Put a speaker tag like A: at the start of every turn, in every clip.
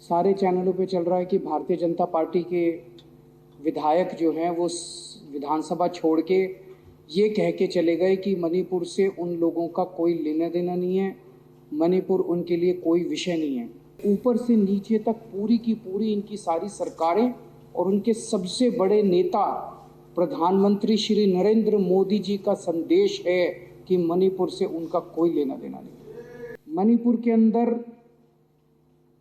A: सारे चैनलों पे चल रहा है कि भारतीय जनता पार्टी के विधायक जो हैं वो विधानसभा छोड़ के ये कह के चले गए कि मणिपुर से उन लोगों का कोई लेना देना नहीं है, मणिपुर उनके लिए कोई विषय नहीं है। ऊपर से नीचे तक पूरी की पूरी इनकी सारी सरकारें और उनके सबसे बड़े नेता प्रधानमंत्री श्री नरेंद्र मोदी जी का संदेश है कि मणिपुर से उनका कोई लेना देना नहीं। मणिपुर के अंदर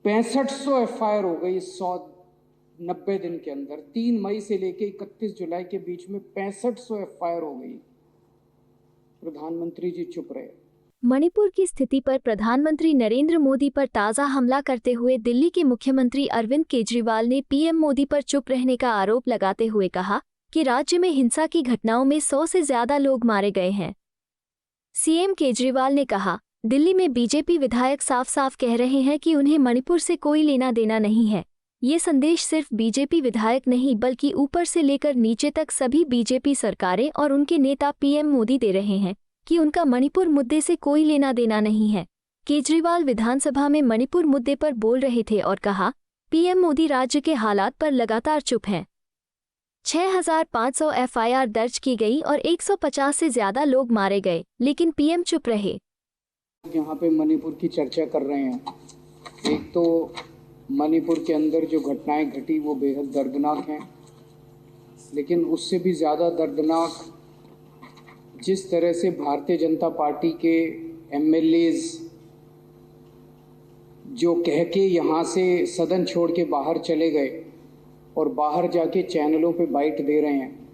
A: 6500 एफआईआर हो गई 190 दिन के अंदर। 3 मई से लेकर 31 जुलाई के बीच में 6500 एफआईआर हो गई। प्रधानमंत्री जी चुप रहे।
B: मणिपुर की स्थिति पर प्रधानमंत्री नरेंद्र मोदी पर ताज़ा हमला करते हुए दिल्ली के मुख्यमंत्री अरविंद केजरीवाल ने पीएम मोदी पर चुप रहने का आरोप लगाते हुए कहा कि राज्य में हिंसा की घटनाओं में 100 से ज्यादा लोग मारे गए हैं। सीएम केजरीवाल ने कहा, दिल्ली में बीजेपी विधायक साफ साफ कह रहे हैं कि उन्हें मणिपुर से कोई लेना देना नहीं है। ये संदेश सिर्फ बीजेपी विधायक नहीं बल्कि ऊपर से लेकर नीचे तक सभी बीजेपी सरकारें और उनके नेता पीएम मोदी दे रहे हैं कि उनका मणिपुर मुद्दे से कोई लेना देना नहीं है। केजरीवाल विधानसभा में मणिपुर मुद्दे पर बोल रहे थे और कहा, पीएम मोदी राज्य के हालात पर लगातार चुप हैं। 6500 एफआईआर दर्ज की गई और 150 से ज्यादा लोग मारे गए, लेकिन पीएम चुप रहे।
A: यहाँ पे मणिपुर की चर्चा कर रहे हैं। एक तो मणिपुर के अंदर जो घटनाएं घटी वो बेहद दर्दनाक हैं, लेकिन उससे भी ज़्यादा दर्दनाक जिस तरह से भारतीय जनता पार्टी के एमएलएज जो कह के यहाँ से सदन छोड़ के बाहर चले गए और बाहर जाके चैनलों पे बाइट दे रहे हैं।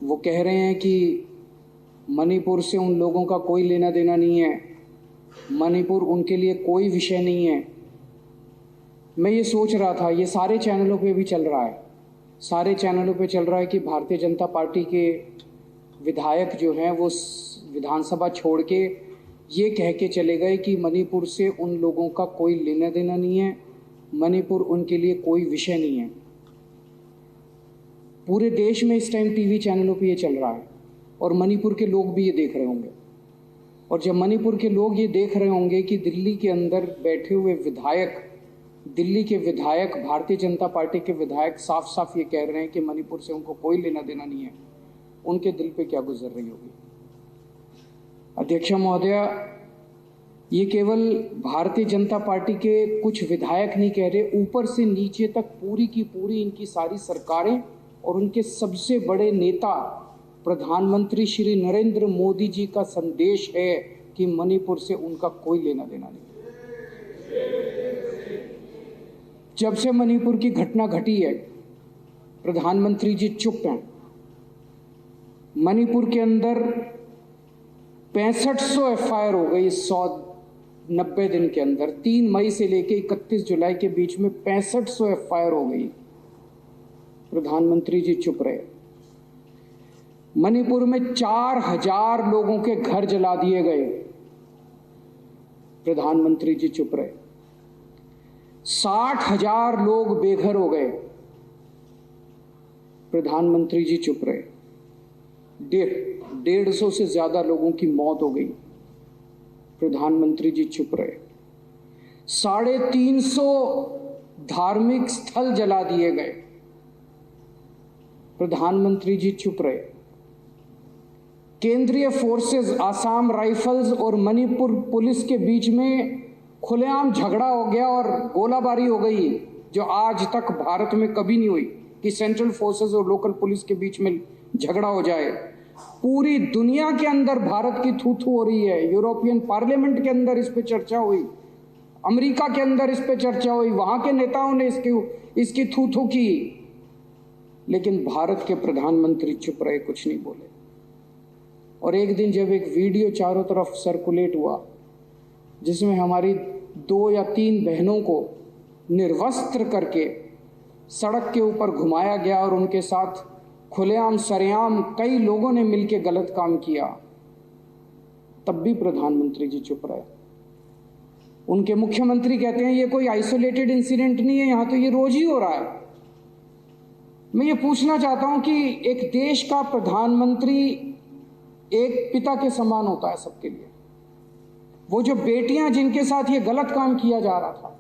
A: वो कह रहे हैं कि मणिपुर से उन लोगों का कोई लेना देना नहीं है, मणिपुर उनके लिए कोई विषय नहीं है। मैं ये सोच रहा था, ये सारे चैनलों पे भी चल रहा है, सारे चैनलों पे चल रहा है कि भारतीय जनता पार्टी के विधायक जो हैं वो विधानसभा छोड़ के ये कह के चले गए कि मणिपुर से उन लोगों का कोई लेना देना नहीं है, मणिपुर उनके लिए कोई विषय नहीं है। पूरे देश में इस टाइम टीवी चैनलों पे ये चल रहा है और मणिपुर के लोग भी ये देख रहे होंगे। और जब मणिपुर के लोग ये देख रहे होंगे कि दिल्ली के अंदर बैठे हुए विधायक, दिल्ली के विधायक, भारतीय जनता पार्टी के विधायक साफ साफ ये कह रहे हैं कि मणिपुर से उनको कोई लेना देना नहीं है, उनके दिल पे क्या गुजर रही होगी। अध्यक्ष महोदया, ये केवल भारतीय जनता पार्टी के कुछ विधायक नहीं कह रहे, ऊपर से नीचे तक पूरी की पूरी इनकी सारी सरकारें और उनके सबसे बड़े नेता प्रधानमंत्री श्री नरेंद्र मोदी जी का संदेश है कि मणिपुर से उनका कोई लेना देना नहीं। जब से मणिपुर की घटना घटी है, प्रधानमंत्री जी चुप हैं। मणिपुर के अंदर 6500 एफआईआर हो गई 190 दिन के अंदर। 3 मई से लेकर 31 जुलाई के बीच में 6500 एफआईआर हो गई। प्रधानमंत्री जी चुप रहे। मणिपुर में 4000 लोगों के घर जला दिए गए। प्रधानमंत्री जी चुप रहे। 60,000 लोग बेघर हो गए। प्रधानमंत्री जी चुप रहे। 150 से ज्यादा लोगों की मौत हो गई। प्रधानमंत्री जी चुप रहे। 350 धार्मिक स्थल जला दिए गए। प्रधानमंत्री जी चुप रहे। केंद्रीय फोर्सेस, आसाम राइफल्स और मणिपुर पुलिस के बीच में खुलेआम झगड़ा हो गया और गोलाबारी हो गई, जो आज तक भारत में कभी नहीं हुई कि सेंट्रल फोर्सेस और लोकल पुलिस के बीच में झगड़ा हो जाए। पूरी दुनिया के अंदर भारत की थू थू हो रही है। यूरोपियन पार्लियामेंट के अंदर इस पे चर्चा हुई, अमेरिका के अंदर इस पे चर्चा हुई, वहां के नेताओं ने इसकी थू थू की, लेकिन भारत के प्रधानमंत्री चुप रहे, कुछ नहीं बोले। और एक दिन जब एक वीडियो चारों तरफ सर्कुलेट हुआ जिसमें हमारी 2 या 3 बहनों को निर्वस्त्र करके सड़क के ऊपर घुमाया गया और उनके साथ खुलेआम सरेआम कई लोगों ने मिलकर गलत काम किया, तब भी प्रधानमंत्री जी चुप रहे। उनके मुख्यमंत्री कहते हैं ये कोई आइसोलेटेड इंसिडेंट नहीं है, यहां तो ये रोज ही हो रहा है। मैं ये पूछना चाहता हूं कि एक देश का प्रधानमंत्री एक पिता के समान होता है सबके लिए। वो जो बेटियां जिनके साथ ये गलत काम किया जा रहा था,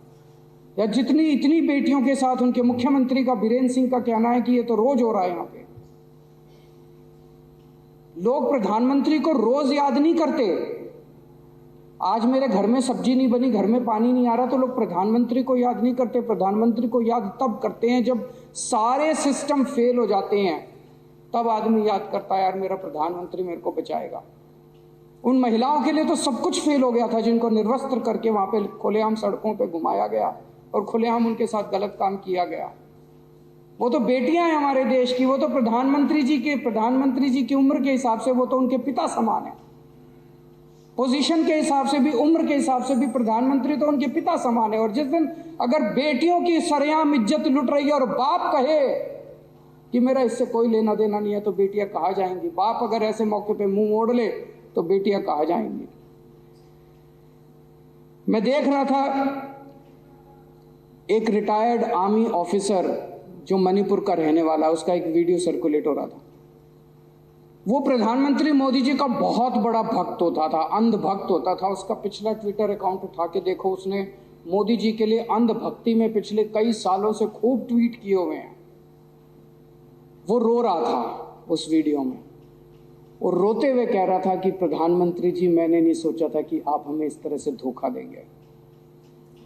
A: या जितनी इतनी बेटियों के साथ उनके मुख्यमंत्री का बीरेंद्र सिंह का कहना है कि ये तो रोज हो रहा है। यहां पे लोग प्रधानमंत्री को रोज याद नहीं करते। आज मेरे घर में सब्जी नहीं बनी, घर में पानी नहीं आ रहा, तो लोग प्रधानमंत्री को याद नहीं करते। प्रधानमंत्री को याद तब करते हैं जब सारे सिस्टम फेल हो जाते हैं, तब आदमी याद करता है यार मेरा प्रधानमंत्री मेरे को बचाएगा। उन महिलाओं के लिए तो सब कुछ फेल हो गया था जिनको निर्वस्त्र करके वहां पे खुलेआम सड़कों पे घुमाया गया और खुलेआम उनके साथ गलत काम किया गया। वो तो बेटियां हैं हमारे देश की, वो तो प्रधानमंत्री जी की उम्र के हिसाब से वो तो उनके पिता समान है। पोजीशन के हिसाब से भी, उम्र के हिसाब से भी प्रधानमंत्री तो उनके पिता समान है। और जिस दिन अगर बेटियों की सरेआम इज्जत लुट रही है और बाप कहे कि मेरा इससे कोई लेना देना नहीं है, तो बेटियां कहाँ जाएंगी? बाप अगर ऐसे मौके पे मुंह मोड़ ले तो बेटियां कहाँ जाएंगी? मैं देख रहा था एक रिटायर्ड आर्मी ऑफिसर जो मणिपुर का रहने वाला, उसका एक वीडियो सर्कुलेट हो रहा था। वो प्रधानमंत्री मोदी जी का बहुत बड़ा भक्त होता था, अंध भक्त होता था। उसका पिछला ट्विटर अकाउंट उठा के देखो, उसने मोदी जी के लिए अंध भक्ति में पिछले कई सालों से खूब ट्वीट किए हुए हैं। वो रो रहा था उस वीडियो में, और रोते हुए कह रहा था कि प्रधानमंत्री जी, मैंने नहीं सोचा था कि आप हमें इस तरह से धोखा देंगे,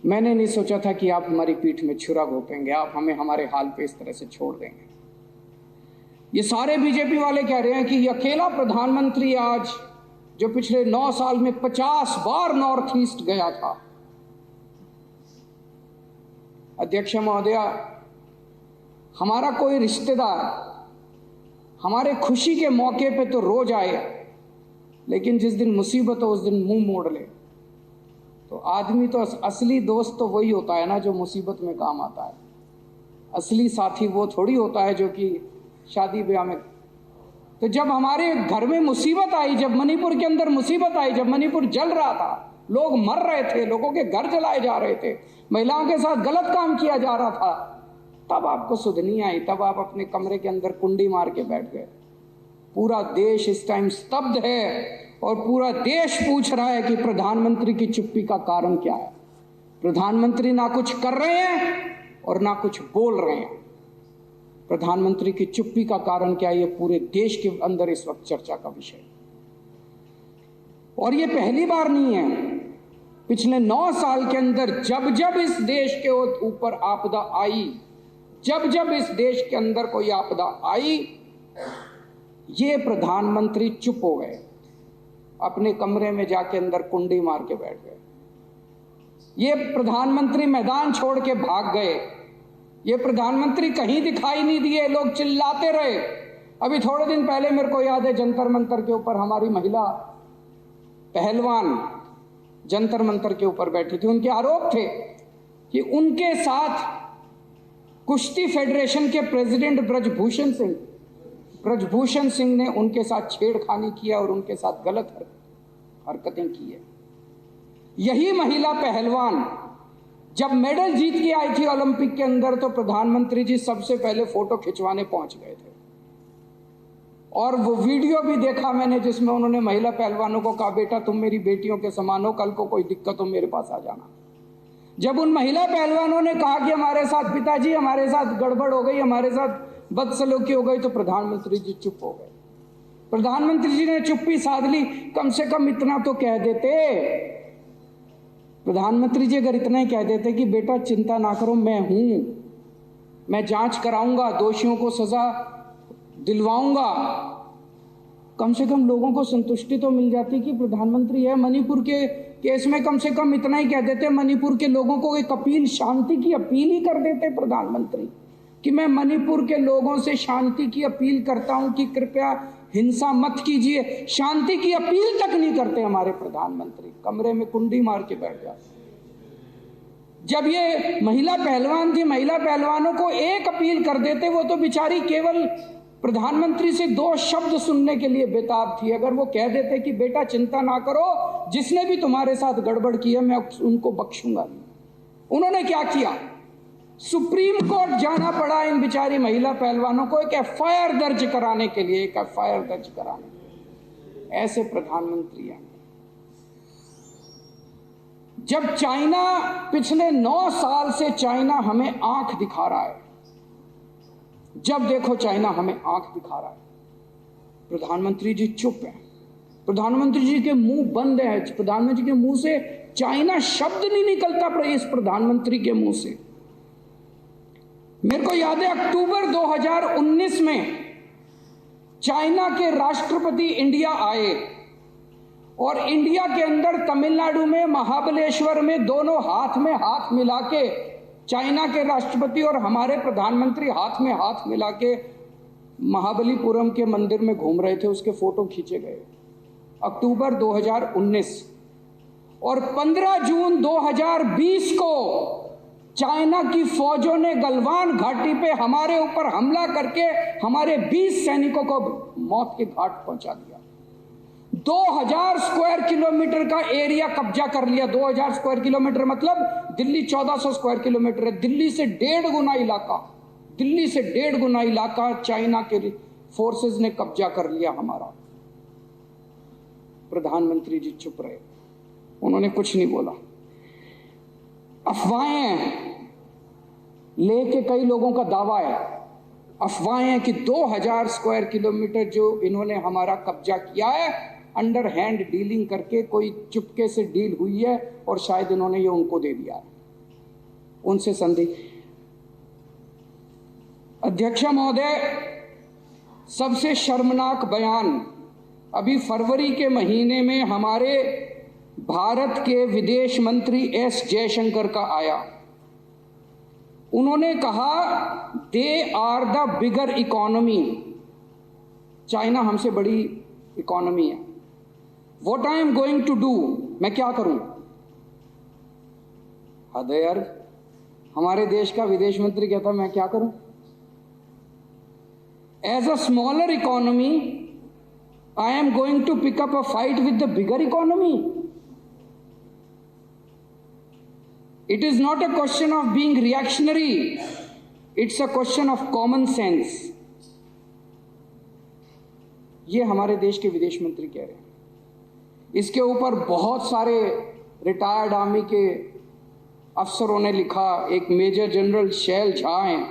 A: मैंने नहीं सोचा था कि आप हमारी पीठ में छुरा घोंपेंगे, आप हमें हमारे हाल पे इस तरह से छोड़ देंगे। ये सारे बीजेपी वाले कह रहे हैं कि ये अकेला प्रधानमंत्री आज जो पिछले 9 साल में 50 बार नॉर्थ ईस्ट गया था। अध्यक्ष महोदया, हमारा कोई रिश्तेदार हमारे खुशी के मौके पे तो रोज आए, लेकिन जिस दिन मुसीबत हो उस दिन मुंह मोड़ ले। तो आदमी तो असली दोस्त तो वही होता है ना जो मुसीबत में काम आता है। असली साथी वो थोड़ी होता है जो कि शादी ब्याह में। तो जब हमारे घर में मुसीबत आई, जब मणिपुर के अंदर मुसीबत आई, जब मणिपुर जल रहा था, लोग मर रहे थे, लोगों के घर जलाए जा रहे थे, महिलाओं के साथ गलत काम किया जा रहा था, तब आपको सुध नहीं आई। तब आप अपने कमरे के अंदर कुंडी मार के बैठ गए। पूरा देश इस टाइम स्तब्ध है और पूरा देश पूछ रहा है कि प्रधानमंत्री की चुप्पी का कारण क्या है। प्रधानमंत्री ना कुछ कर रहे हैं और ना कुछ बोल रहे हैं। प्रधानमंत्री की चुप्पी का कारण क्या है, ये पूरे देश के अंदर इस वक्त चर्चा का विषय। और ये पहली बार नहीं है। पिछले 9 साल के अंदर जब जब इस देश के ऊपर आपदा आई, जब जब इस देश के अंदर कोई आपदा आई, ये प्रधानमंत्री चुप हो गए, अपने कमरे में जाके अंदर कुंडी मार के बैठ गए। ये प्रधानमंत्री मैदान छोड़ के भाग गए। ये प्रधानमंत्री कहीं दिखाई नहीं दिए, लोग चिल्लाते रहे। अभी थोड़े दिन पहले मेरे को याद है, जंतर मंतर के ऊपर हमारी महिला पहलवान जंतर मंतर के ऊपर बैठी थी। उनके आरोप थे कि उनके साथ कुश्ती फेडरेशन के प्रेसिडेंट ब्रजभूषण सिंह ने उनके साथ छेड़खानी किया और उनके साथ गलत हरकतें की है। यही महिला पहलवान जब मेडल जीत के आई थी ओलंपिक के अंदर, तो प्रधानमंत्री जी सबसे पहले फोटो खिंचवाने पहुंच गए थे। और वो वीडियो भी देखा मैंने जिसमें उन्होंने महिला पहलवानों को कहा, बेटा तुम मेरी बेटियों के समान हो, कल को कोई दिक्कत हो मेरे पास आ जाना। जब उन महिला पहलवानों ने कहा कि हमारे साथ पिताजी, हमारे साथ गड़बड़ हो गई, हमारे साथ बदसलूकी हो गई, तो प्रधानमंत्री जी चुप हो गए। प्रधानमंत्री जी ने चुप्पी साध ली। कम से कम इतना तो कह देते, प्रधानमंत्री जी अगर इतना ही कह देते कि बेटा चिंता ना करो, मैं हूं, मैं जांच कराऊंगा, दोषियों को सजा दिलवाऊंगा, कम से कम लोगों को संतुष्टि तो मिल जाती कि प्रधानमंत्री है। मणिपुर के केस में कम से कम इतना ही कह देते, मणिपुर के लोगों को एक अपील, शांति की अपील ही कर देते प्रधानमंत्री कि मैं मणिपुर के लोगों से शांति की अपील करता हूं कि कृपया हिंसा मत कीजिए। शांति की अपील तक नहीं करते हमारे प्रधानमंत्री, कमरे में कुंडी मार के बैठ जाते। जब ये महिला पहलवान थी, महिला पहलवानों को एक अपील कर देते, वो तो बेचारी केवल प्रधानमंत्री से 2 शब्द सुनने के लिए बेताब थी। अगर वो कह देते कि बेटा चिंता ना करो, जिसने भी तुम्हारे साथ गड़बड़ की है मैं उनको बख्शूंगा नहीं। उन्होंने क्या किया? सुप्रीम कोर्ट जाना पड़ा इन बिचारी महिला पहलवानों को एक एफआईआर दर्ज कराने के लिए, एक एफआईआर दर्ज कराने। ऐसे प्रधानमंत्री हैं। जब चाइना पिछले 9 साल से चाइना हमें आंख दिखा रहा है, जब देखो चाइना हमें आंख दिखा रहा है, प्रधानमंत्री जी चुप हैं, प्रधानमंत्री जी के मुंह बंद है, प्रधानमंत्री के मुंह से चाइना शब्द नहीं निकलता पर इस प्रधानमंत्री के मुंह से। मेरे को याद है अक्टूबर 2019 में चाइना के राष्ट्रपति इंडिया आए और इंडिया के अंदर तमिलनाडु में महाबलेश्वर में दोनों हाथ में हाथ मिला के चाइना के राष्ट्रपति और हमारे प्रधानमंत्री हाथ में हाथ मिला के महाबलीपुरम के मंदिर में घूम रहे थे, उसके फोटो खींचे गए अक्टूबर 2019। और 15 जून 2020 को चाइना की फौजों ने गलवान घाटी पे हमारे ऊपर हमला करके हमारे 20 सैनिकों को मौत के घाट पहुंचा दिया। 2000 स्क्वायर किलोमीटर का एरिया कब्जा कर लिया। 2000 स्क्वायर किलोमीटर मतलब दिल्ली 1400 स्क्वायर किलोमीटर है। दिल्ली से 1.5 गुना इलाका चाइना के फोर्सेस ने कब्जा कर लिया हमारा। प्रधानमंत्री जी चुप रहे, उन्होंने कुछ नहीं बोला। अफवाहें लेके कई लोगों का दावा है, अफवाहें कि 2000 स्क्वायर किलोमीटर जो इन्होंने हमारा कब्जा किया है अंडर हैंड डीलिंग करके, कोई चुपके से डील हुई है और शायद इन्होंने ये उनको दे दिया है, उनसे संधि। अध्यक्ष महोदय, सबसे शर्मनाक बयान अभी फरवरी के महीने में हमारे भारत के विदेश मंत्री एस जयशंकर का आया। उन्होंने कहा they are the bigger economy, China हमसे बड़ी इकोनॉमी है। What I am going to do, मैं क्या करूं? हद है यार, हमारे देश का विदेश मंत्री कहता मैं क्या करूं? As a smaller economy I am going to pick up a fight with the bigger economy. It is not a question of being reactionary, it's a question of common sense. ये हमारे देश के विदेश मंत्री कह रहे हैं। इसके ऊपर बहुत सारे रिटायर्ड आर्मी के अफसरों ने लिखा। एक मेजर जनरल शैल झा हैं,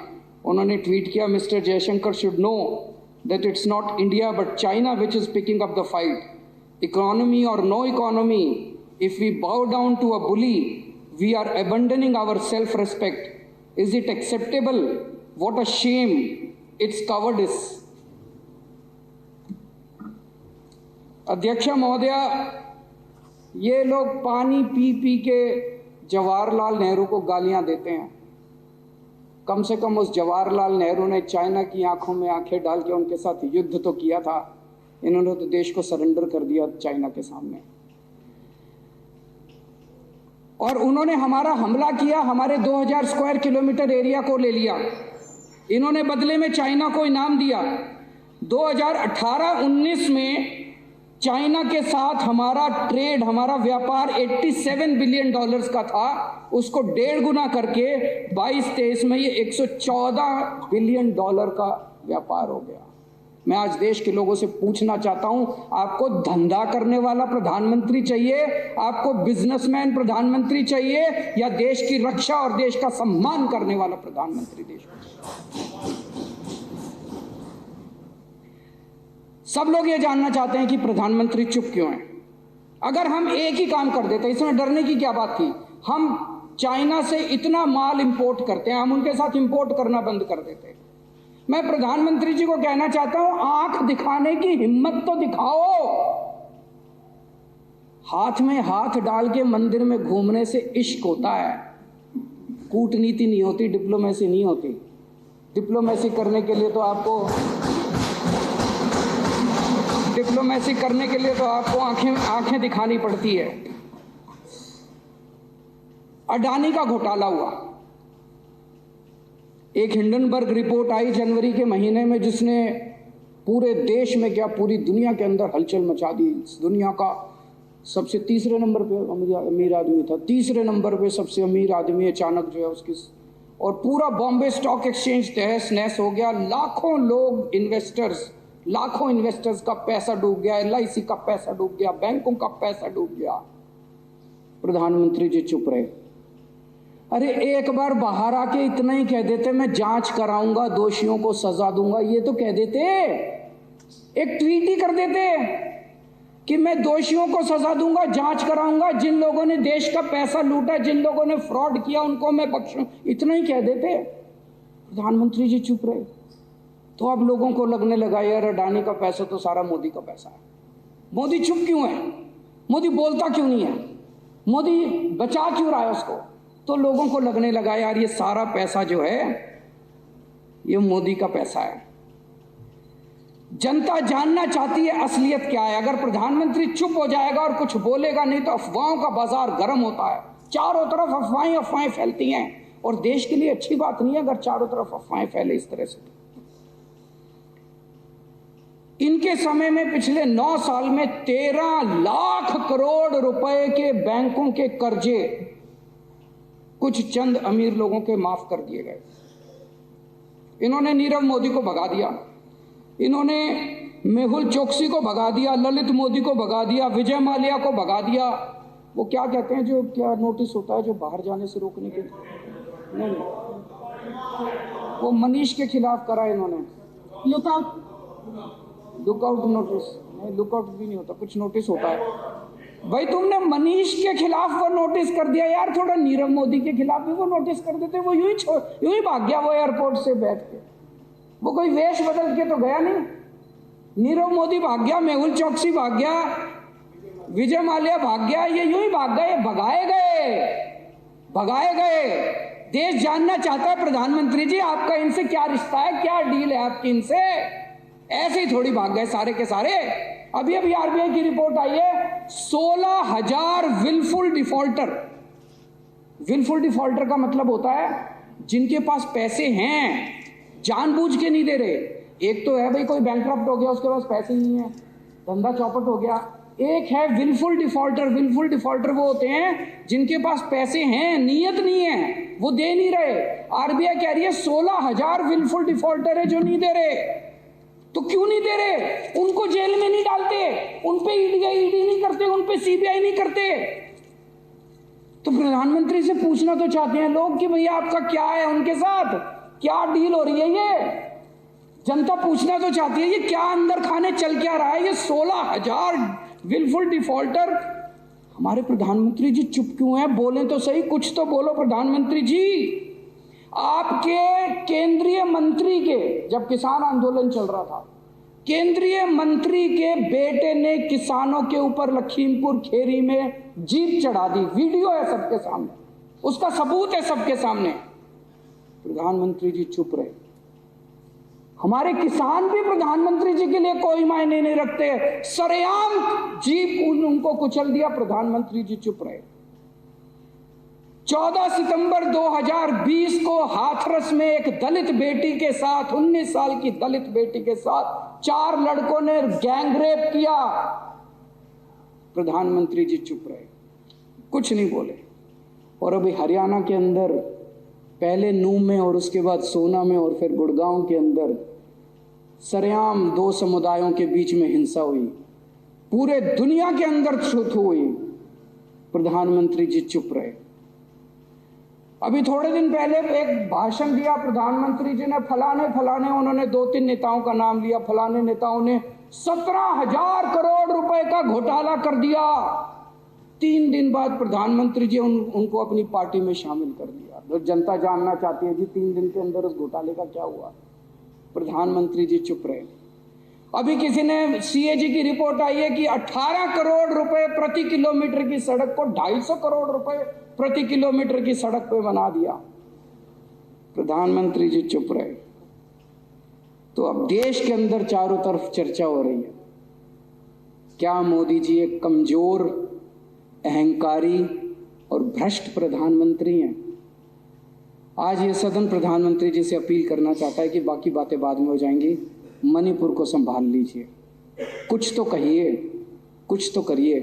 A: उन्होंने ट्वीट किया, mister Jaishankar should know that it's not India but China which is picking up the fight. Economy or no economy, if we bow down to a bully, we are abandoning our self-respect. Is it acceptable? What a shame. It's cowardice. अध्यक्ष महोदया, ये लोग पानी P P के जवाहरलाल नेहरू को गालियां देते हैं। कम से कम उस जवाहरलाल नेहरू ने चाइना की आंखों में आंखें डाल के उनके साथ युद्ध तो किया था। इन्होंने तो देश को सरेंडर कर दिया चाइना के सामने। और उन्होंने हमारा हमला किया, हमारे 2000 स्क्वायर किलोमीटर एरिया को ले लिया। इन्होंने बदले में चाइना को इनाम दिया। 2018-19 में चाइना के साथ हमारा ट्रेड, हमारा व्यापार $87 बिलियन का था, उसको 1.5 गुना करके 22-23 में ये $114 बिलियन का व्यापार हो गया। मैं आज देश के लोगों से पूछना चाहता हूं, आपको धंधा करने वाला प्रधानमंत्री चाहिए, आपको बिजनेसमैन प्रधानमंत्री चाहिए, या देश की रक्षा और देश का सम्मान करने वाला प्रधानमंत्री देश को? सब लोग ये जानना चाहते हैं कि प्रधानमंत्री चुप क्यों है। अगर हम एक ही काम कर देते, इसमें डरने की क्या बात थी? हम चाइना से इतना माल इंपोर्ट करते हैं, हम उनके साथ इंपोर्ट करना बंद कर देते। मैं प्रधानमंत्री जी को कहना चाहता हूं, आंख दिखाने की हिम्मत तो दिखाओ। हाथ में हाथ डाल के मंदिर में घूमने से इश्क होता है, कूटनीति नहीं होती, डिप्लोमेसी नहीं होती। डिप्लोमेसी करने के लिए तो आपको आंखें दिखानी पड़ती है। अडानी का घोटाला हुआ, एक हिंडनबर्ग रिपोर्ट आई जनवरी के महीने में, जिसने पूरे देश में क्या पूरी दुनिया के अंदर हलचल मचा दी। दुनिया का सबसे तीसरे नंबर पे अमीर आदमी था, तीसरे नंबर पे सबसे अमीर आदमी अचानक जो है उसकी, और पूरा बॉम्बे स्टॉक एक्सचेंज तहस नहस हो गया। लाखों इन्वेस्टर्स का पैसा डूब गया, LIC का पैसा डूब गया, बैंकों का पैसा डूब गया। प्रधानमंत्री जी चुप रहे। अरे एक बार बाहर आके इतना ही कह देते, मैं जांच कराऊंगा, दोषियों को सजा दूंगा, ये तो कह देते, एक ट्वीट ही कर देते कि मैं दोषियों को सजा दूंगा, जांच कराऊंगा, जिन लोगों ने देश का पैसा लूटा, जिन लोगों ने फ्रॉड किया, उनको मैं बख्शूं, इतना ही कह देते। प्रधानमंत्री जी चुप रहे। तो अब लोगों को लगने लगा यार अडानी का पैसा तो सारा मोदी का पैसा है। मोदी चुप क्यों है? मोदी बोलता क्यों नहीं है? मोदी बचा क्यों रहा है उसको? तो लोगों को लगने लगा यार ये सारा पैसा जो है ये मोदी का पैसा है। जनता जानना चाहती है असलियत क्या है। अगर प्रधानमंत्री चुप हो जाएगा और कुछ बोलेगा नहीं तो अफवाहों का बाजार गर्म होता है। चारों तरफ अफवाहें फैलती हैं और देश के लिए अच्छी बात नहीं है अगर चारों तरफ अफवाहें फैले इस तरह से। इनके समय में पिछले 9 साल में 13 लाख करोड़ रुपए के बैंकों के कर्जे कुछ चंद अमीर लोगों के माफ कर दिए गए। इन्होंने नीरव मोदी को भगा दिया, इन्होंने मेहुल चोकसी को भगा दिया, ललित मोदी को भगा दिया, विजय माल्या को भगा दिया। वो क्या कहते हैं जो क्या नोटिस होता है जो बाहर जाने से रोकने के, नहीं वो मनीष के खिलाफ करा इन्होंने लुकआउट नोटिस, नहीं लुकआउट भी नहीं होता, कुछ नोटिस होता है। भाई तुमने मनीष के खिलाफ वो नोटिस कर दिया यार, थोड़ा नीरव मोदी के खिलाफ भी वो नोटिस कर देते। वो यूं ही भाग गया वो एयरपोर्ट से बैठ के, वो कोई वेश बदल के तो गया नहीं। नीरव मोदी भाग गया, मेहुल चोकसी भाग गया, विजय माल्या भाग गया, ये यूं ही भाग गए, भगाए गए। देश जानना चाहता है प्रधानमंत्री जी आपका इनसे क्या रिश्ता है, क्या डील है आपकी इनसे। ऐसे ही थोड़ी भाग गए सारे के सारे। अभी आरबीआई की रिपोर्ट आई है 16,000 विलफुल डिफॉल्टर। विलफुल डिफॉल्टर का मतलब होता है जिनके पास पैसे हैं, जानबूझ के नहीं दे रहे। एक तो है भाई कोई बैंकक्रप्ट हो गया, उसके पास पैसे नहीं है, धंधा चौपट हो गया। एक है विलफुल डिफॉल्टर। विलफुल डिफॉल्टर वो होते हैं जिनके पास पैसे हैं, नीयत नहीं है, वो दे नहीं रहे। आरबीआई कह रही है 16,000 विलफुल डिफॉल्टर है जो नहीं दे रहे। तो क्यों नहीं दे रहे? उनको जेल में नहीं डालते, उन पे ईडी नहीं करते, उन पे सीबीआई नहीं करते। तो प्रधानमंत्री से पूछना तो चाहते हैं लोग कि भैया आपका क्या है, उनके साथ क्या डील हो रही है। ये जनता पूछना तो चाहती है ये क्या अंदर खाने चल क्या रहा है। ये 16,000 विलफुल डिफॉल्टर। हमारे प्रधानमंत्री जी चुप क्यों है? बोलें तो सही, कुछ तो बोलो प्रधानमंत्री जी। आपके केंद्रीय मंत्री के, जब किसान आंदोलन चल रहा था, केंद्रीय मंत्री के बेटे ने किसानों के ऊपर लखीमपुर खेरी में जीप चढ़ा दी। वीडियो है सबके सामने, उसका सबूत है सबके सामने। प्रधानमंत्री जी चुप रहे। हमारे किसान भी प्रधानमंत्री जी के लिए कोई मायने नहीं रखते। सरेआम जीप उनको कुचल दिया, प्रधानमंत्री जी चुप रहे। 14 सितंबर 2020 को हाथरस में एक दलित बेटी के साथ, 19 साल की दलित बेटी के साथ 4 लड़कों ने गैंगरेप किया। प्रधानमंत्री जी चुप रहे, कुछ नहीं बोले। और अभी हरियाणा के अंदर पहले नूह में और उसके बाद सोना में और फिर गुड़गांव के अंदर सरेआम 2 समुदायों के बीच में हिंसा हुई। पूरे दुनिया के अंदर छूत हुई। प्रधानमंत्री जी चुप रहे। अभी थोड़े दिन पहले एक भाषण दिया प्रधानमंत्री जी ने, फलाने उन्होंने 2-3 नेताओं का नाम लिया। फलाने नेताओं ने 17,000 करोड़ रुपए का घोटाला कर दिया। 3 दिन बाद प्रधानमंत्री जी उनको अपनी पार्टी में शामिल कर दिया। तो जनता जानना चाहती है जी 3 दिन के अंदर उस घोटाले का क्या हुआ। प्रधानमंत्री जी चुप रहे। अभी किसी ने सीएजी की रिपोर्ट आई है कि 18 करोड़ रुपए प्रति किलोमीटर की सड़क को 250 करोड़ रुपए प्रति किलोमीटर की सड़क पे बना दिया। प्रधानमंत्री जी चुप रहे। तो अब देश के अंदर चारों तरफ चर्चा हो रही है, क्या मोदी जी एक कमजोर, अहंकारी और भ्रष्ट प्रधानमंत्री हैं। आज ये सदन प्रधानमंत्री जी से अपील करना चाहता है कि बाकी बातें बाद में हो जाएंगी, मणिपुर को संभाल लीजिए, कुछ तो कहिए, कुछ तो करिए।